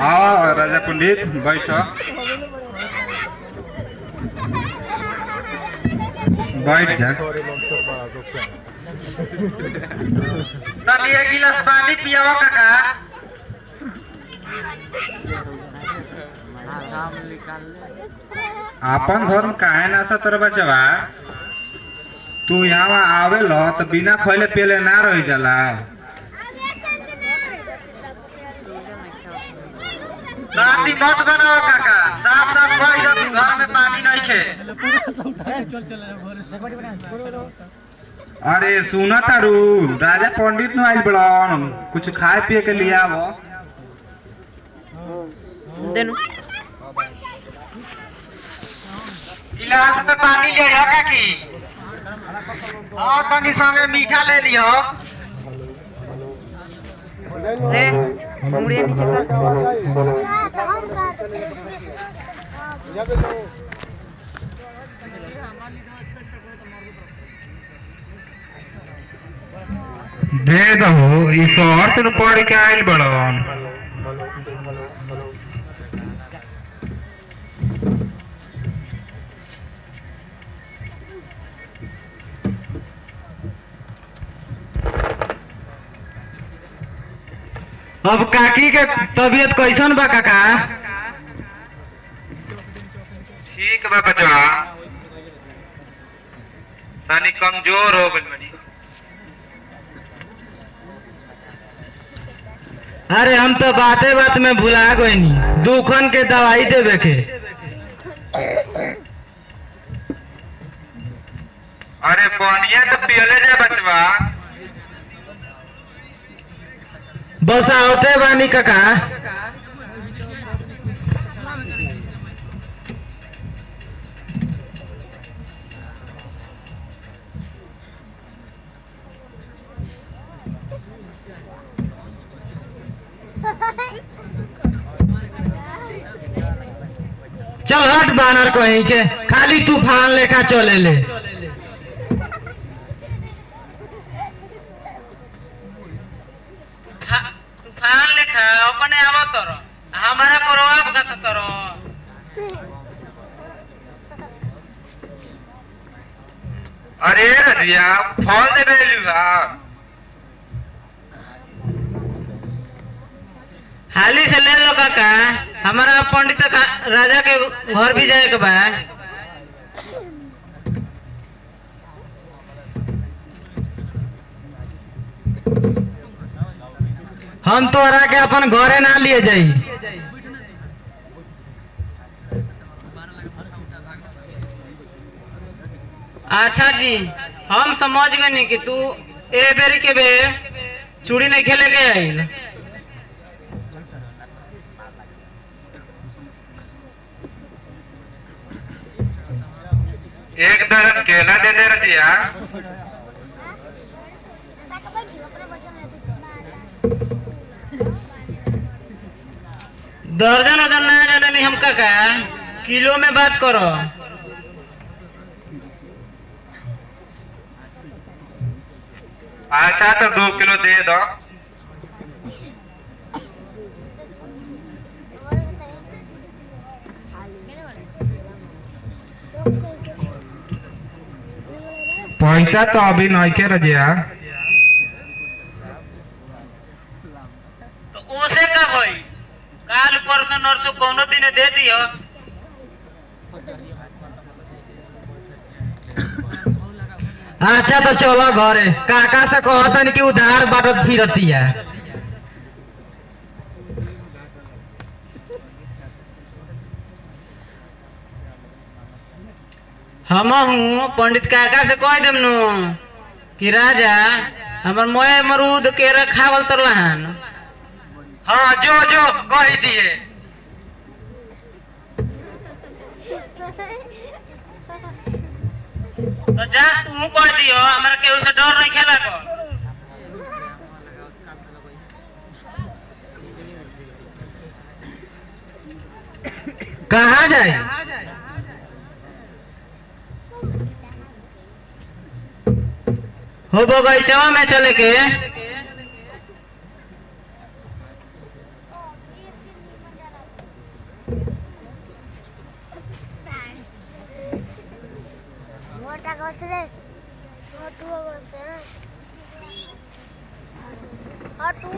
आओ राजा पंडित बैठो बैठ जा। एक गिलास पानी पियाओ काका। अपन धर्म काहे ना सतर बचवा। तू यहाँ आवे लो तो बिना खैले पियले ना रह जाला। राती मत बनाओ काका, साफ साफ कह दो घर में पानी नहीं खे। अरे सुना तारू राजा पंडित नु आइल बड़न कुछ खाए पिए के लिए आवो। गिलास में पानी ले जा काकी। और तनी संगे मीठा ले लियो। रे मुड़िया नीचे कर। दे दो इस अर्थ नु पढ़ के आइल बड़न। अब काकी के तबीयत कैसन बा काका? ठीक बा बचवा, तनी कमजोर हो गइल बनी। अरे हम तो बाते बात में भुला गईनी दुखन के दवाई देवे के। अरे पानिया तो पियले जा बचवा। बस आवते बानी काका। चल हट बानर कहीं के खाली तूफान लेखा चले ले। तूफान लेखा अपने आवत तोरो हमारा परवाह गत तोरो। अरे रजिया फल दे बेलुआ। हाली से ले लो काका, हमारा पंडित राजा के घर भी जाए के बा। हम तोरा के अपन घरे ना लिए जाई। अच्छा जी, हम समझ गए कि तू ए बेरी के बे चूड़ी नहीं खेले के आइल। एक दर्जन केला दे दे रजिया। दर्जन वजन ना जाने नहीं हम काका, किलो में बात करो। अच्छा तो 2 किलो दे दो। पैसा तो अभी नहीं के रजिया। तो उसे का भाई काल परसों नरसों कोनो दिन दे दियो। अच्छा तो चलो घरे, काका से कहतन कि उधार बाटत फिरती है। हम हूँ पंडित काका से कह देम नु कि राजा हमर मोए मरूद के रखावल तरलहन। हाँ जो जो कह दिए। तो जा तू कह दियो, हमरा केहू से डर नहीं खेला को। कहाँ जाए? हो बगीचवा में चले के। मोटा घोसले मोटू घोसले हटू